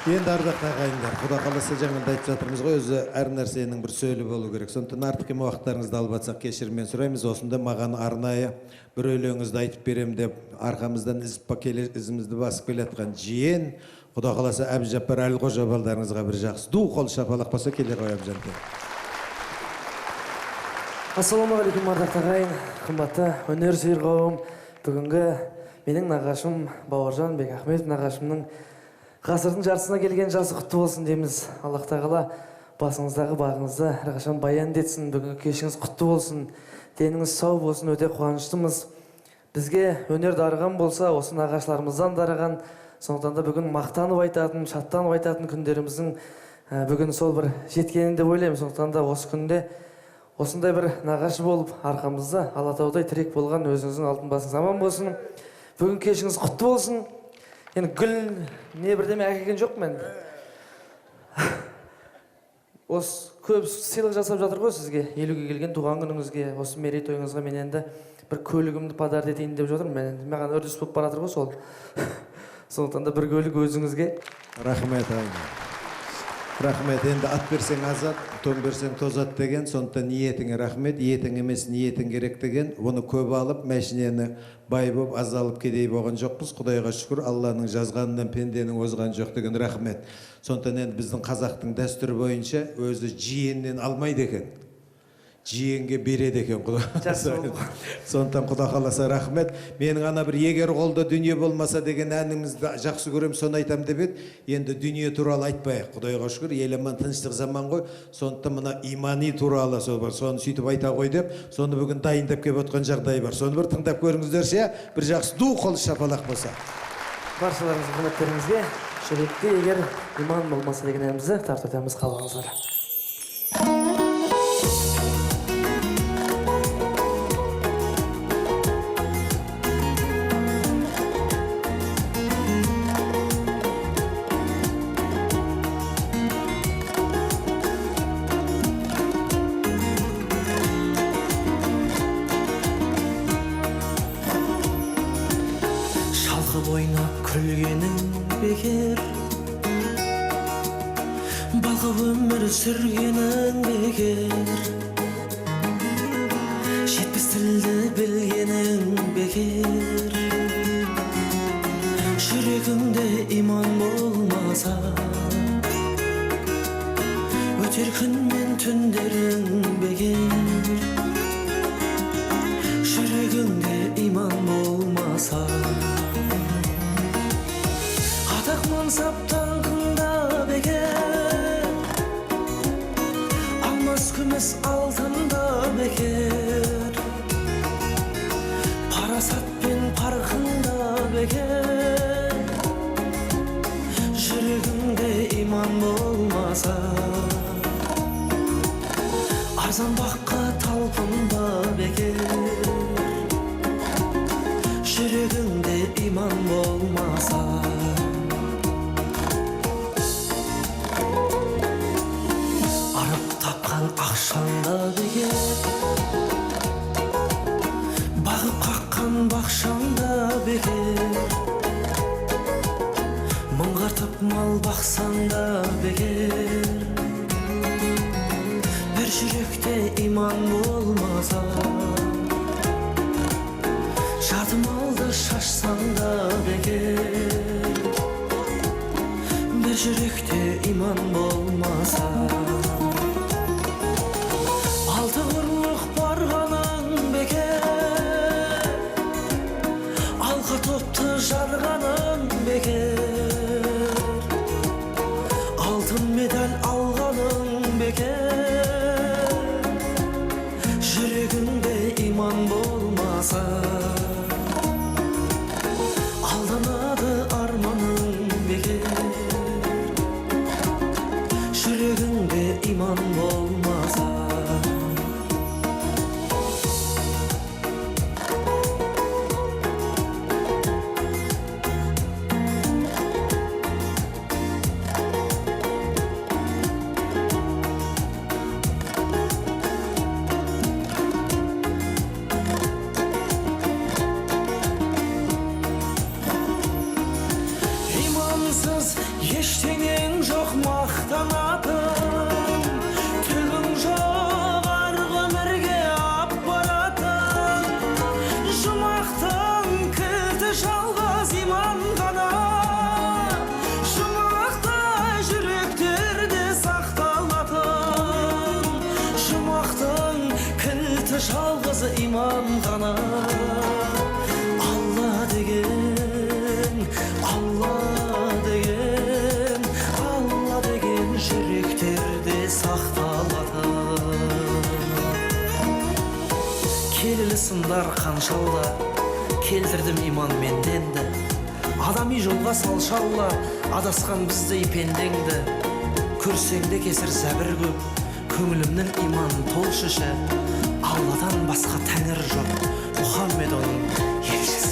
Енді ардақтың ағайындар, Құда қаласа жаңында айтып жатырмыз ғой, өзі әр нәрсенің бір сөлі болу керек. Сондықтан артық кем уақыттарыңызды алып жатсақ кешіріммен сұраймыз. Осында маған арнайы бір өлеңіңізді айтып берем деп арқамыздан ізімізді басып келе жатқан жиен, Құда қаласа Әбжаппар Әлқожа балдарыңызға бір жақсы ду қол шапалақ баса келе қоямыз енді. Ассалаумағалейкум ардақты ағайын, қымбатты өнер сүйер қауым. Бүгінгі менің нағашым Бауыржан Бекахметов нағашымның ғасырдың жартысына келген жасы құтты болсын дейміз. Аллах тағала басыңыздағы бағыңызды әрқашан баянды етсін. Бүгінгі кешіңіз құтты болсын, деніңіз сау болсын, өте қуаныштымыз. Бізге өнер дарыған болса, осы нағашыларымыздан дарыған. Сондықтан да бүгін мақтанып айтатын, шаттанып айтатын күндеріміздің бүгін сол бір жеткенін деп ойлаймын. Сондықтан да осы күнде осындай бір нағашы болып арқамызда Алатаудай тірек болған өзіңіздің алтын басыңыз аман болсын. Бүгін кешіңіз құтты болсын. Енді гүл не бірдеме әкелген жоқ мен. Осы көп сыйлық жасап жатыр ғой сізге. 50-ге келген туған күніңізге, осы мерейтойыңызға мен енді бір көлігімді подарок етейін деп жатырмын. Маған үрдіс болып бара жатыр ғой сол. Сондықтан да бір көлік өзіңізге. Рахмет ағайын. Рахмет, енді ат берсең азат, тоң берсең тозат деген, сондықтан ниетіңе рахмет, ниетің емес, ниетің керек деген, оны көп алып, мәшінені бай болып, аз алып кедей болған жоқпыз. Құдайға шүкір, Алланың жазғанынан пенденің озған жоқ деген рахмет. Сондықтан енді біздің қазақтың дәстүрі бойынша өзі жиеннен алмайды екен. Жиенге береді екен Құда. Сондықтан Құда қаласа рахмет. Менің ана бір егер қолда дүние болмаса деген әнімізді жақсы көрем, соны айтам деп еді. Енді дүние туралы айтпайық. Құдайға шүкір, ел аман тыныштық заман ғой. Сондықтан мына имани туралы соны сөйтіп айта ғой деп, соны бүгін дайындап келіп отқан жағдай бар. Соны бір тыңдап көріңіздерше, бір жақсы ду қол шапалақ болса. Баршаларыңыздың құрметтеріңізге жүректе егер иман болмаса деген әнімізді тартатамыз, қалғаныңыздар. Ойнап күлгенің бекер, балқып өмір сүргенің бекер, жетпес тілді білгенің бекер, жүрегіңде иман болмаса, өтер күн мен түндерің бекер, жүрегіңде иман болмаса, атақ мансап таңқында бекер, алмас күміс алтында бекер, парасат пен парқында бекер, жүрегіңде иман болмаса, арзан баққа талпынба бекер, жүрегіңде иман болмаса, ақшаңда бекер, бағып қаққан бақшаңда бекер, мұңғартып мал бақсаңда бекер, бір жүректе иман болмаса, жарты малды шашсаңда бекер, бір жүректе иман болмаса, алты құрлық барғаның бекер, алқа топты жарғаның бекер, алтын медаль алғаның бекер, жүрегіңде иман болмаса, алданады арманың бекер, жүрегіңде иман болмаса. имансыз ештеңең жоқ мақтанатын, түгің жоқ арғы өмірге ап баратын. Жұмақтың кілті жалғыз иман ғана, жұмақта жүректерде сақталатын. Жұмақтың кілті жалғыз иман ғана. Алла деген, Алла деген, Алла деген жүректерде сақталатын. Келелі сындар қаншалла, келтірдім иман менденді. Адами жолға салшалла, адасқан біздей пендеңді. Көрсеңде кесір зәбір көп, көңілімнің иман толшышы. Алладан басқа тәңір жоқ, Мұхаммед оның елшісі.